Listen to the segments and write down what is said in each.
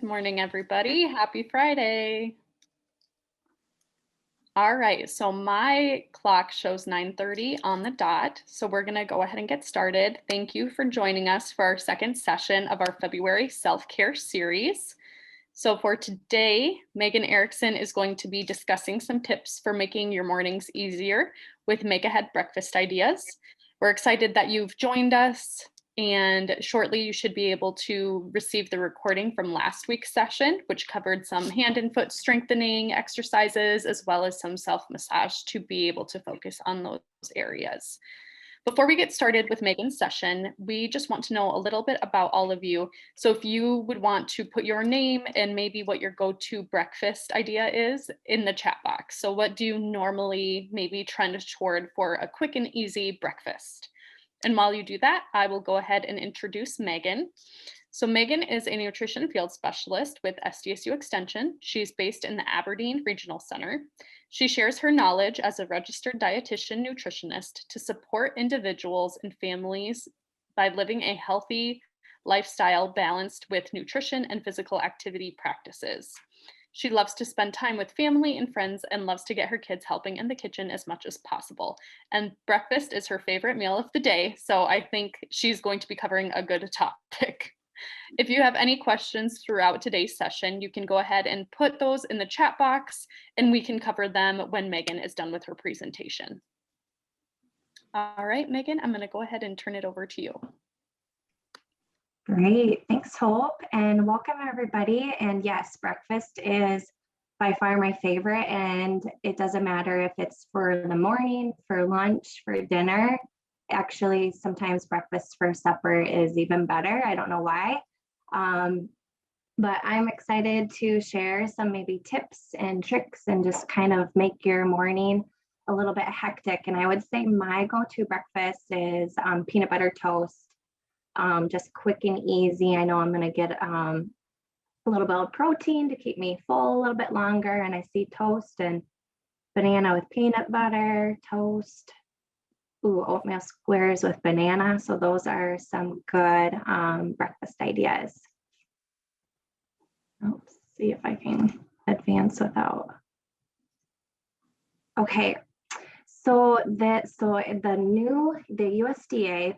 Good morning, everybody. Happy Friday. All right, so my clock shows 9:30 on the dot, so we're going to go ahead and get started. Thank you for joining us for our second session of our February self-care series. So for today, Megan Erickson is going to be discussing some tips for making your mornings easier with make-ahead breakfast ideas. We're excited that you've joined us, and shortly you should be able to receive the recording from last week's session, which covered some hand and foot strengthening exercises, as well as some self-massage to be able to focus on those areas. Before we get started with Megan's session, we just want to know a little bit about all of you. So if you would want to put your name and maybe what your go-to breakfast idea is in the chat box. So what do you normally maybe trend toward for a quick and easy breakfast? And while you do that, I will go ahead and introduce Megan. So Megan is a nutrition field specialist with SDSU Extension. She's based in the Aberdeen Regional Center. She shares her knowledge as a registered dietitian nutritionist to support individuals and families by living a healthy lifestyle balanced with nutrition and physical activity practices. She loves to spend time with family and friends and loves to get her kids helping in the kitchen as much as possible. And breakfast is her favorite meal of the day, so I think she's going to be covering a good topic. If you have any questions throughout today's session, you can go ahead and put those in the chat box and we can cover them when Megan is done with her presentation. All right, Megan, I'm going to go ahead and turn it over to you. Great, thanks Hope, and welcome everybody. And yes, breakfast is by far my favorite, and it doesn't matter if it's for the morning, for lunch, for dinner. Actually, sometimes breakfast for supper is even better. I don't know why. But I'm excited to share some maybe tips and tricks and just kind of make your morning a little bit hectic. And I would say my go-to breakfast is peanut butter toast, just quick and easy. I know I'm going to get a little bit of protein to keep me full a little bit longer. And I see toast and banana with peanut butter, toast. Ooh, oatmeal squares with banana. So those are some good breakfast ideas. Let's see if I can advance without. Okay, so the USDA,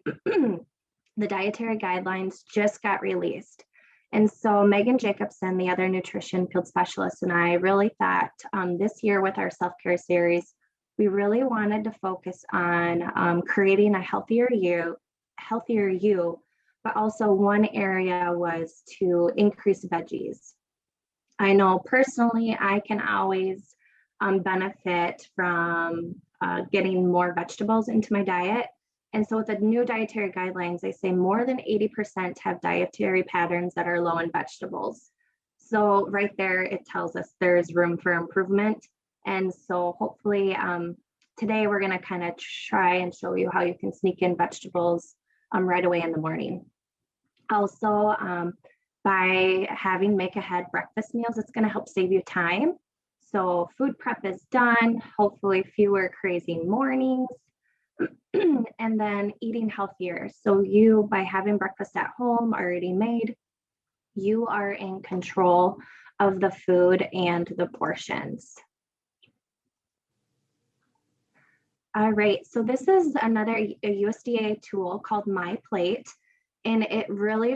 the dietary guidelines just got released. And so Megan Jacobson, the other nutrition field specialist, and I really thought this year with our self-care series, we really wanted to focus on creating a healthier you, but also one area was to increase veggies. I know personally, I can always benefit from getting more vegetables into my diet. And so with the new dietary guidelines, they say more than 80% have dietary patterns that are low in vegetables. So right there, it tells us there's room for improvement. And so hopefully today we're going to kind of try and show you how you can sneak in vegetables right away in the morning. Also, by having make ahead breakfast meals, it's going to help save you time. So food prep is done, hopefully fewer crazy mornings, and then eating healthier. So you, by having breakfast at home already made, you are in control of the food and the portions. All right, so this is another USDA tool called My Plate, and it really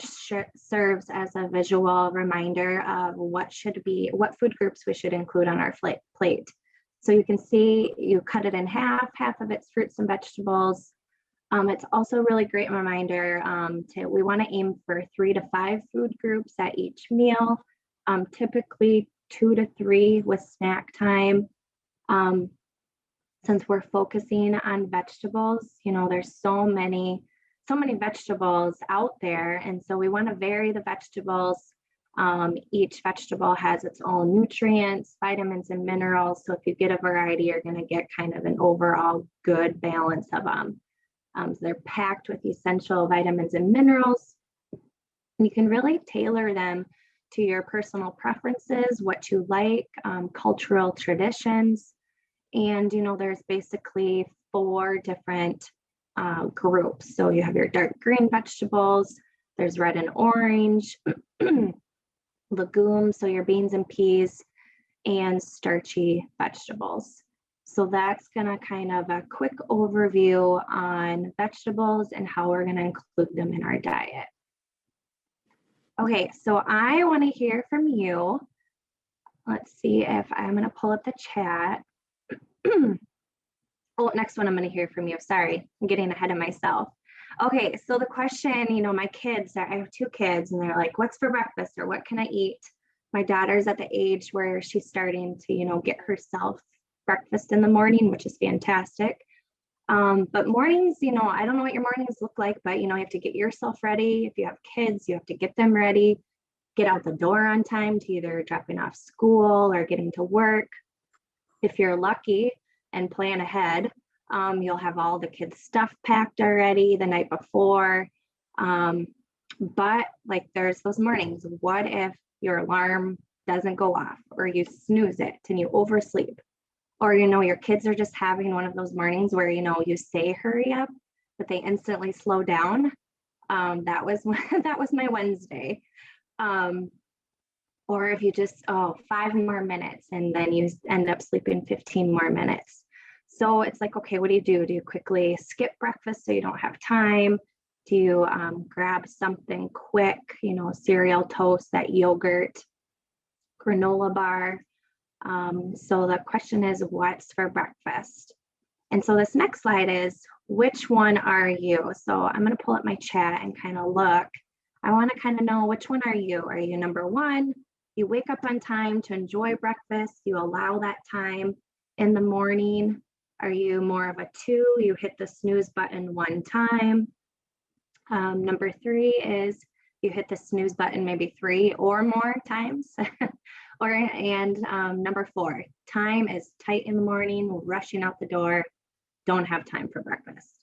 serves as a visual reminder of what food groups we should include on our plate. So you can see you cut it in half of it's fruits and vegetables. It's also a really great reminder we want to aim for 3 to 5 food groups at each meal, typically 2 to 3 with snack time. Since we're focusing on vegetables, you know, there's so many vegetables out there. And so we want to vary the vegetables. Each vegetable has its own nutrients, vitamins, and minerals. So if you get a variety, you're going to get kind of an overall good balance of them. So they're packed with essential vitamins and minerals. And you can really tailor them to your personal preferences, what you like, cultural traditions. And, you know, there's basically 4 different groups. So you have your dark green vegetables, there's red and orange, legumes, so your beans and peas, and starchy vegetables. So that's gonna kind of a quick overview on vegetables and how we're gonna include them in our diet. Okay, so I wanna hear from you. Let's see if I'm gonna pull up the chat. Oh, next one I'm gonna hear from you. Sorry, I'm getting ahead of myself. Okay, so the question, my kids, I have 2 kids and they're like, what's for breakfast or what can I eat? My daughter's at the age where she's starting to, get herself breakfast in the morning, which is fantastic. But mornings, I don't know what your mornings look like, but, you have to get yourself ready. If you have kids, you have to get them ready, get out the door on time to either dropping off school or getting to work. If you're lucky and plan ahead, you'll have all the kids' stuff packed already the night before. But like there's those mornings, what if your alarm doesn't go off or you snooze it and you oversleep? Or, your kids are just having one of those mornings where, you say hurry up, but they instantly slow down. That was my Wednesday. Or if you just, 5 more minutes and then you end up sleeping 15 more minutes. So it's like, okay, what do you do? Do you quickly skip breakfast so you don't have time? Do you grab something quick, cereal, toast, that yogurt, granola bar? So the question is, what's for breakfast? And so this next slide is, which one are you? So I'm going to pull up my chat and kind of look. I want to kind of know, which one are you? Are you number 1? You wake up on time to enjoy breakfast. You allow that time in the morning. Are you more of a 2? You hit the snooze button 1 time. Number 3 is you hit the snooze button maybe 3 or more times. Number 4, time is tight in the morning, rushing out the door, don't have time for breakfast.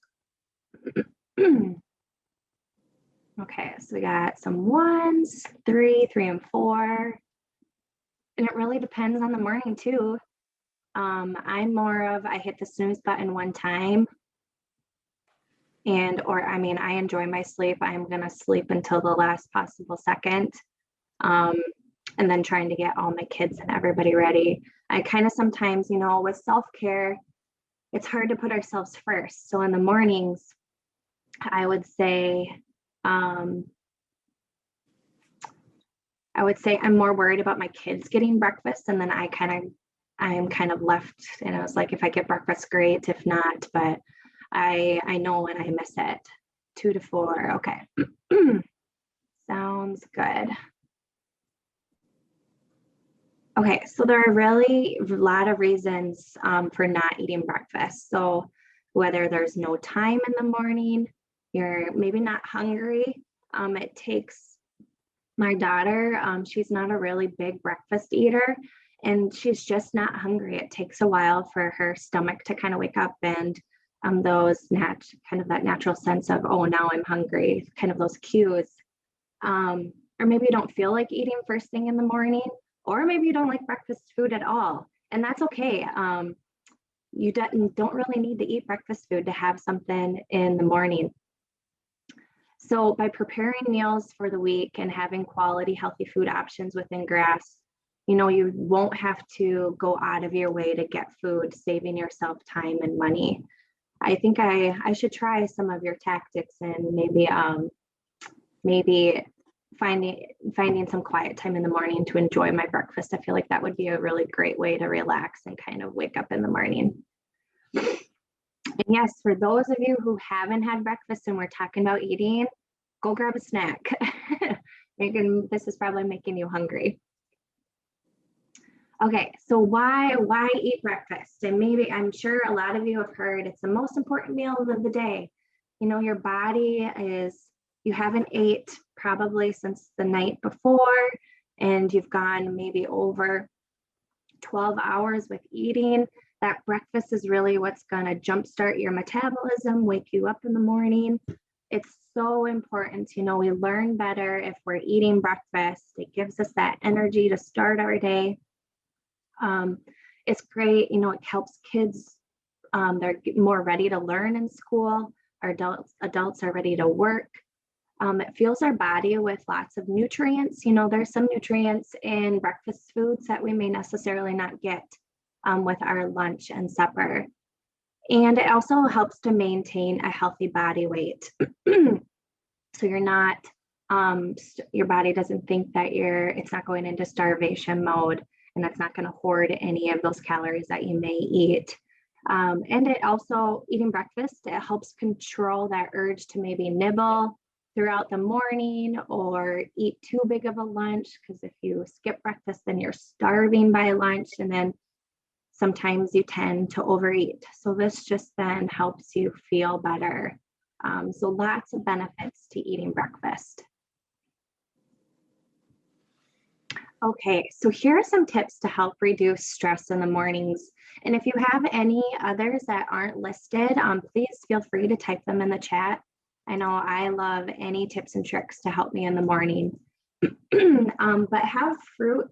Okay, so we got some 1s, 3, 3 and 4. And it really depends on the morning too. I'm more of, I hit the snooze button 1 time. I enjoy my sleep. I'm gonna sleep until the last possible second. And then trying to get all my kids and everybody ready. I kind of sometimes, with self-care, it's hard to put ourselves first. So in the mornings, I would say I'm more worried about my kids getting breakfast, and then I'm kind of left, and I was like, if I get breakfast, great. If not, but I know when I miss it. 2 to 4. Okay. Sounds good. Okay, so there are really a lot of reasons for not eating breakfast. So whether there's no time in the morning, you're maybe not hungry. It takes my daughter, she's not a really big breakfast eater, and she's just not hungry. It takes a while for her stomach to kind of wake up, and that natural sense of, oh, now I'm hungry, kind of those cues. Or maybe you don't feel like eating first thing in the morning, or maybe you don't like breakfast food at all, and that's okay. You don't really need to eat breakfast food to have something in the morning. So by preparing meals for the week and having quality, healthy food options within grasp, you won't have to go out of your way to get food, saving yourself time and money. I think I should try some of your tactics and maybe finding some quiet time in the morning to enjoy my breakfast. I feel like that would be a really great way to relax and kind of wake up in the morning. And yes, for those of you who haven't had breakfast and we're talking about eating, go grab a snack. This is probably making you hungry. Okay, so why eat breakfast? And maybe, I'm sure a lot of you have heard, it's the most important meal of the day. Your body you haven't ate probably since the night before, and you've gone maybe over 12 hours with eating. That breakfast is really what's going to jumpstart your metabolism, wake you up in the morning. It's so important. We learn better if we're eating breakfast. It gives us that energy to start our day. It's great. It helps kids. They're more ready to learn in school. Our adults are ready to work. It fuels our body with lots of nutrients. You know, there's some nutrients in breakfast foods that we may necessarily not get with our lunch and supper. And it also helps to maintain a healthy body weight. So you're not, your body doesn't think that it's not going into starvation mode, and that's not going to hoard any of those calories that you may eat. And it also, eating breakfast, it helps control that urge to maybe nibble throughout the morning or eat too big of a lunch, because if you skip breakfast, then you're starving by lunch, and then sometimes you tend to overeat. So this just then helps you feel better. So lots of benefits to eating breakfast. Okay, so here are some tips to help reduce stress in the mornings. And if you have any others that aren't listed, please feel free to type them in the chat. I know I love any tips and tricks to help me in the morning. But have fruit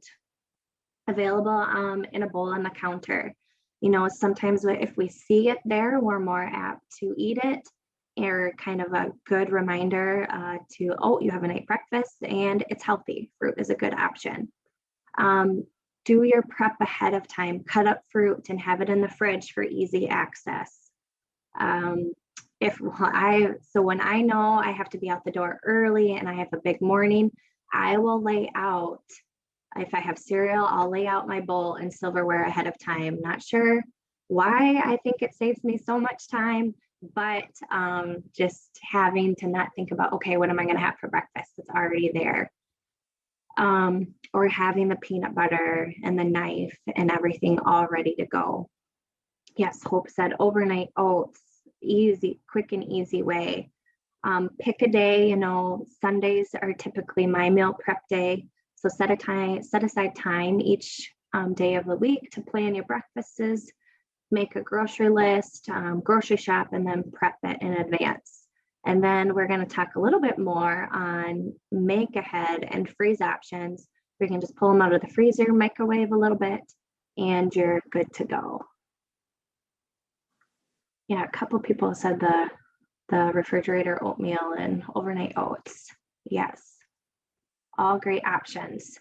available in a bowl on the counter. You know, sometimes if we see it there, we're more apt to eat it, or kind of a good reminder to, oh, you haven't ate breakfast and it's healthy. Fruit is a good option. Do your prep ahead of time. Cut up fruit and have it in the fridge for easy access. So when I know I have to be out the door early and I have a big morning, I will lay out, if I have cereal, I'll lay out my bowl and silverware ahead of time. Not sure why I think it saves me so much time, but just having to not think about, okay, what am I going to have for breakfast? It's already there. Or having the peanut butter and the knife and everything all ready to go. Yes, Hope said overnight oats, easy, quick and easy way. Pick a day, you know, Sundays are typically my meal prep day. So set aside time each day of the week to plan your breakfasts, make a grocery list, grocery shop, and then prep it in advance. And then we're going to talk a little bit more on make ahead and freeze options. We can just pull them out of the freezer, microwave a little bit, and you're good to go. Yeah, a couple people said the refrigerator oatmeal and overnight oats. Yes, all great options.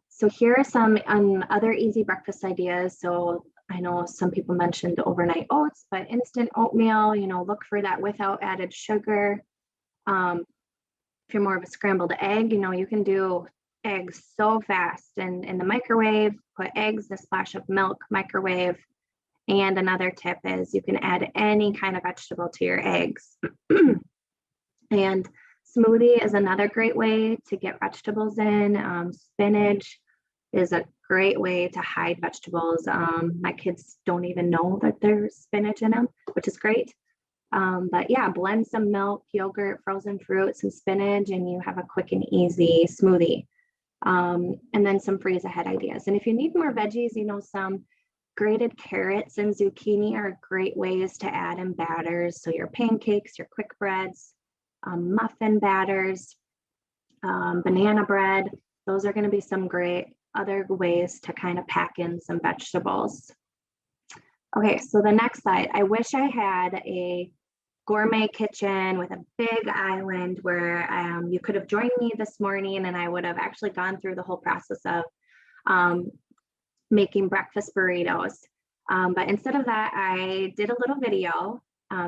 So here are some other easy breakfast ideas. So I know some people mentioned overnight oats, but instant oatmeal, you know, look for that without added sugar. If you're more of a scrambled egg, you know, you can do eggs so fast and in the microwave, put eggs, a splash of milk, microwave. And another tip is you can add any kind of vegetable to your eggs. And smoothie is another great way to get vegetables in. Spinach is a great way to hide vegetables. My kids don't even know that there's spinach in them, which is great. But yeah, blend some milk, yogurt, frozen fruit, some spinach, and you have a quick and easy smoothie. And then some freeze ahead ideas. And if you need more veggies, you know, some grated carrots and zucchini are great ways to add in batters. So your pancakes, your quick breads, muffin batters, banana bread, those are going to be some great other ways to kind of pack in some vegetables. Okay, so the next slide, I wish I had a gourmet kitchen with a big island where you could have joined me this morning and I would have actually gone through the whole process of making breakfast burritos. But instead of that, I did a little video.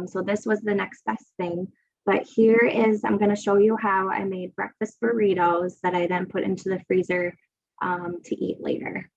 So this was the next best thing. But here is, I'm going to show you how I made breakfast burritos that I then put into the freezer to eat later.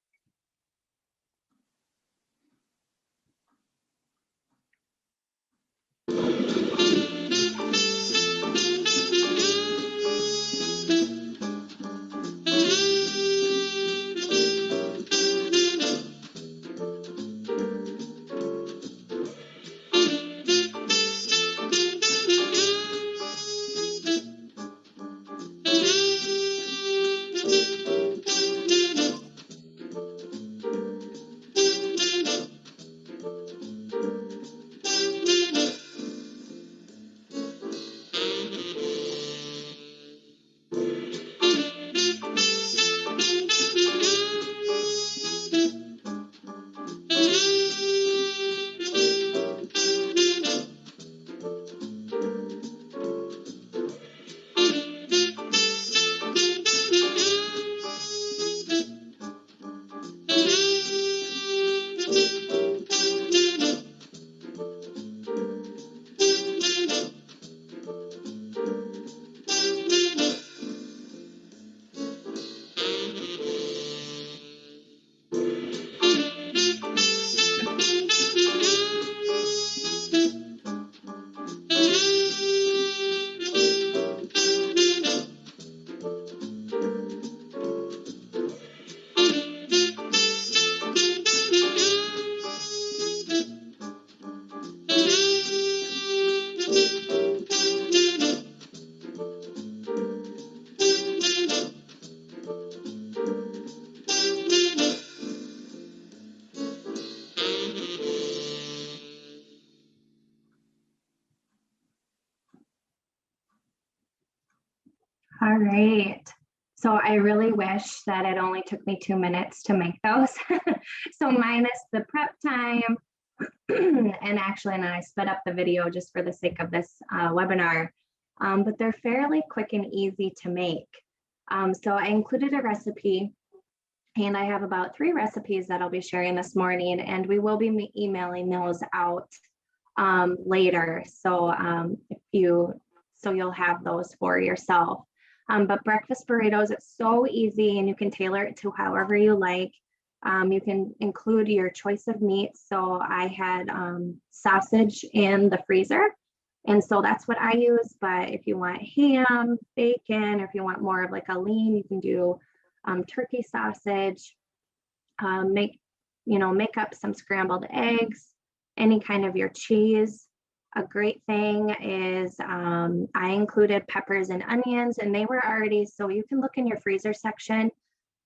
All right. So I really wish that it only took me 2 minutes to make those. So minus the prep time, and actually, and I sped up the video just for the sake of this webinar, but they're fairly quick and easy to make. So I included a recipe, and I have about 3 recipes that I'll be sharing this morning, and we will be emailing those out later. So you'll have those for yourself. But breakfast burritos, it's so easy, and you can tailor it to however you like. You can include your choice of meat. So I had sausage in the freezer, and so that's what I use. But if you want ham, bacon, or if you want more of like a lean, you can do turkey sausage. Make up some scrambled eggs, any kind of your cheese. A great thing is I included peppers and onions, and they were already, so you can look in your freezer section.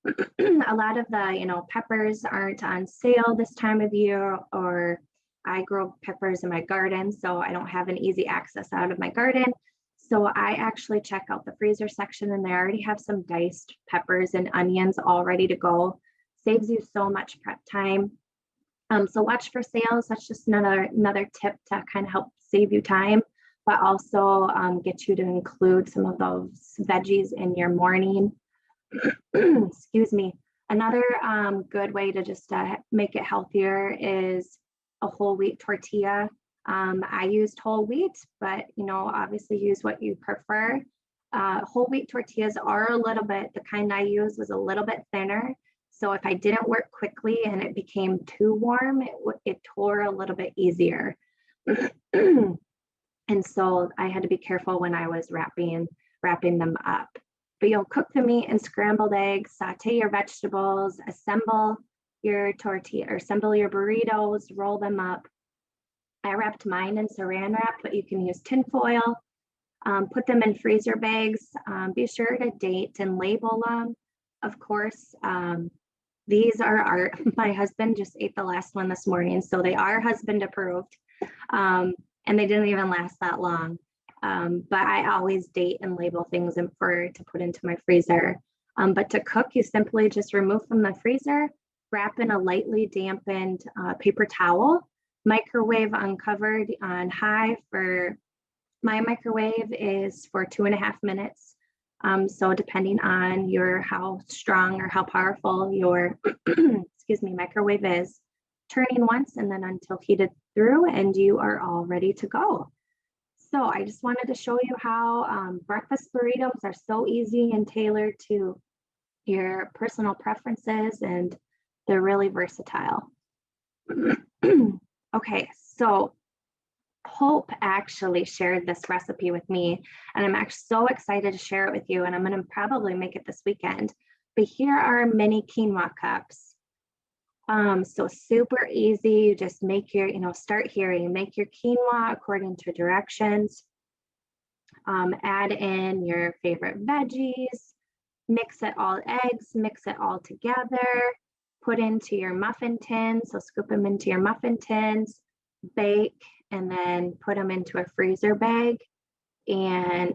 A lot of the, peppers aren't on sale this time of year, or I grow peppers in my garden, so I don't have an easy access out of my garden. So I actually check out the freezer section, and they already have some diced peppers and onions all ready to go. Saves you so much prep time. So watch for sales. That's just another tip to kind of help save you time, but also get you to include some of those veggies in your morning. Excuse me. Another good way to just make it healthier is a whole wheat tortilla. I used whole wheat, but obviously use what you prefer. Whole wheat tortillas are a little bit, the kind I used was a little bit thinner. So if I didn't work quickly and it became too warm, it tore a little bit easier. And so I had to be careful when I was wrapping them up. But you'll cook the meat and scrambled eggs, saute your vegetables, assemble your tortilla or assemble your burritos, roll them up. I wrapped mine in saran wrap, but you can use tin foil. Put them in freezer bags. Be sure to date and label them. Of course, these are my husband just ate the last one this morning, so they are husband approved, and they didn't even last that long. But I always date and label things to put into my freezer. But to cook, you simply just remove from the freezer, wrap in a lightly dampened paper towel, microwave uncovered on high. For my microwave is for 2.5 minutes. So depending on how strong or how powerful your microwave is, turning once and then until heated through, and you are all ready to go. So I just wanted to show you how breakfast burritos are so easy and tailored to your personal preferences, and they're really versatile. Okay, so Hope actually shared this recipe with me, and I'm actually so excited to share it with you, and I'm going to probably make it this weekend. But here are mini quinoa cups. So super easy. You just make your, start here. You make your quinoa according to directions. Add in your favorite veggies, mix it all, eggs, mix it all together, put into your muffin tins. So scoop them into your muffin tins, bake, and then put them into a freezer bag, and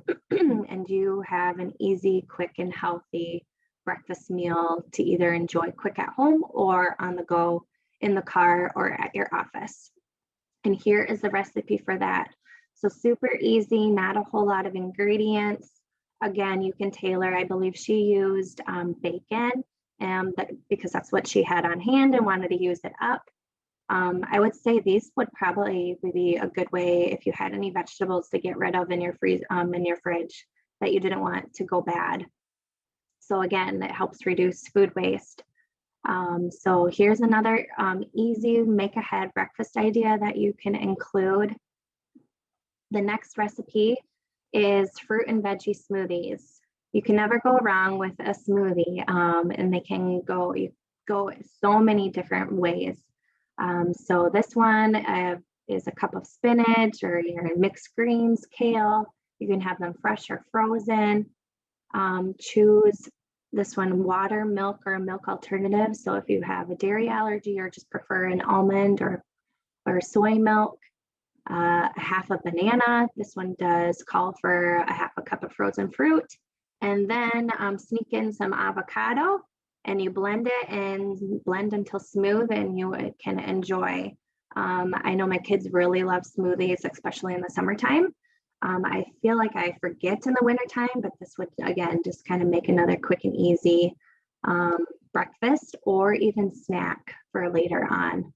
you have an easy, quick, and healthy breakfast meal to either enjoy quick at home or on the go in the car or at your office. And here is the recipe for that. So super easy, not a whole lot of ingredients. Again, you can tailor. I believe she used bacon, because that's what she had on hand and wanted to use it up. I would say these would probably be a good way if you had any vegetables to get rid of in your fridge that you didn't want to go bad. So again, it helps reduce food waste. So here's another easy make ahead breakfast idea that you can include. The next recipe is fruit and veggie smoothies. You can never go wrong with a smoothie, and they can go so many different ways. So this one is a cup of spinach or your mixed greens, kale. You can have them fresh or frozen. Choose this one, water, milk, or a milk alternative. So if you have a dairy allergy or just prefer an almond or soy milk, a half a banana. This one does call for a half a cup of frozen fruit, And then sneak in some avocado, and you blend it and blend until smooth, and you can enjoy. I know my kids really love smoothies, especially in the summertime. I feel like I forget in the wintertime, but this would, again, just kind of make another quick and easy breakfast or even snack for later on.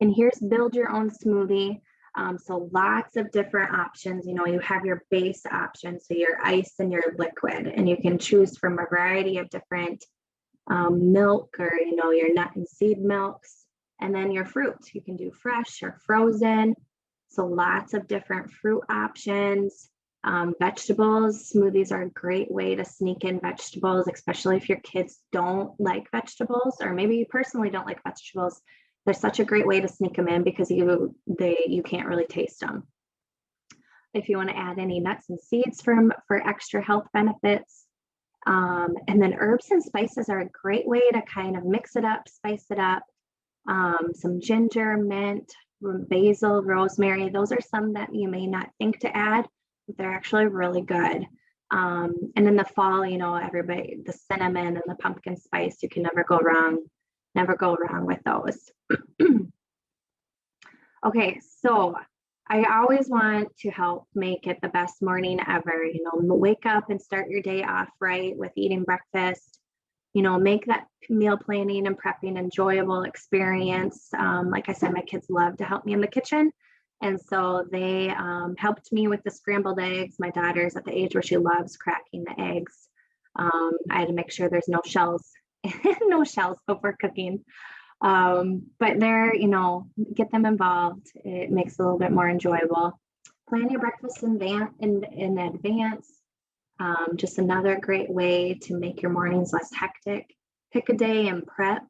And here's build your own smoothie. So lots of different options. You know, you have your base option, so your ice and your liquid, and you can choose from a variety of different milk, or, you know, your nut and seed milks, and then your fruit. You can do fresh or frozen. So lots of different fruit options. Vegetables, smoothies are a great way to sneak in vegetables, especially if your kids don't like vegetables, or maybe you personally don't like vegetables. They're such a great way to sneak them in because you can't really taste them. If you want to add any nuts and seeds for extra health benefits. And then herbs and spices are a great way to kind of mix it up, spice it up. Some ginger, mint, basil, rosemary. Those are some that you may not think to add, but they're actually really good. And in the fall, you know, everybody, the cinnamon and the pumpkin spice, you can never go wrong with those. Okay, so I always want to help make it the best morning ever. You know, wake up and start your day off right with eating breakfast. You know, make that meal planning and prepping enjoyable experience. Like I said, my kids love to help me in the kitchen. And so they helped me with the scrambled eggs. My daughter's at the age where she loves cracking the eggs. I had to make sure there's no shells, no shells before cooking. But they're, you know, get them involved. It makes it a little bit more enjoyable. Plan your breakfast in advance. Just another great way to make your mornings less hectic. Pick a day and prep,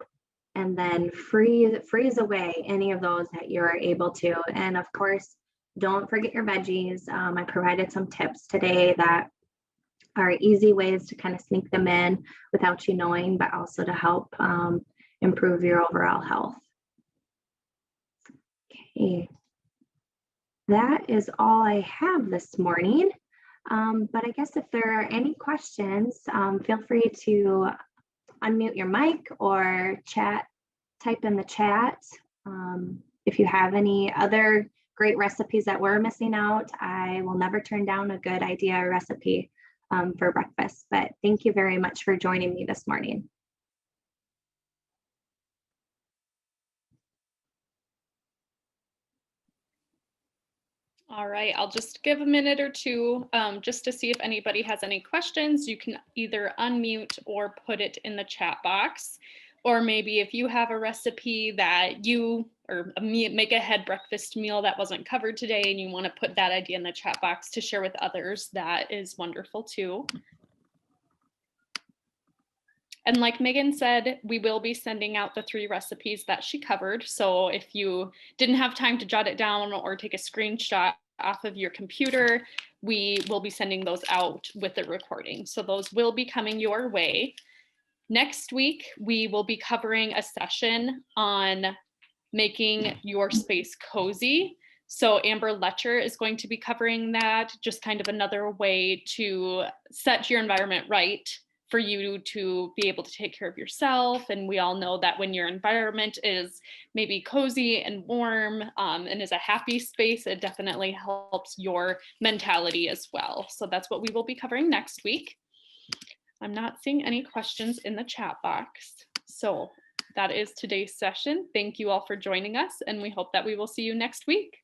and then freeze away any of those that you're able to. And of course, don't forget your veggies. I provided some tips today that are easy ways to kind of sneak them in without you knowing, but also to help improve your overall health. Okay, that is all I have this morning. But I guess if there are any questions, feel free to unmute your mic or type in the chat. If you have any other great recipes that we're missing out, I will never turn down a good idea or recipe for breakfast. But thank you very much for joining me this morning. All right, I'll just give a minute or two just to see if anybody has any questions. You can either unmute or put it in the chat box. Or maybe if you have a recipe that make a head breakfast meal that wasn't covered today and you want to put that idea in the chat box to share with others, that is wonderful too. And like Megan said, we will be sending out the 3 recipes that she covered. So if you didn't have time to jot it down or take a screenshot off of your computer, we will be sending those out with the recording. So those will be coming your way. Next week, we will be covering a session on making your space cozy. So Amber Letcher is going to be covering that, just kind of another way to set your environment right for you to be able to take care of yourself. And we all know that when your environment is maybe cozy and warm and is a happy space, it definitely helps your mentality as well. So that's what we will be covering next week. I'm not seeing any questions in the chat box. So that is today's session. Thank you all for joining us, and we hope that we will see you next week.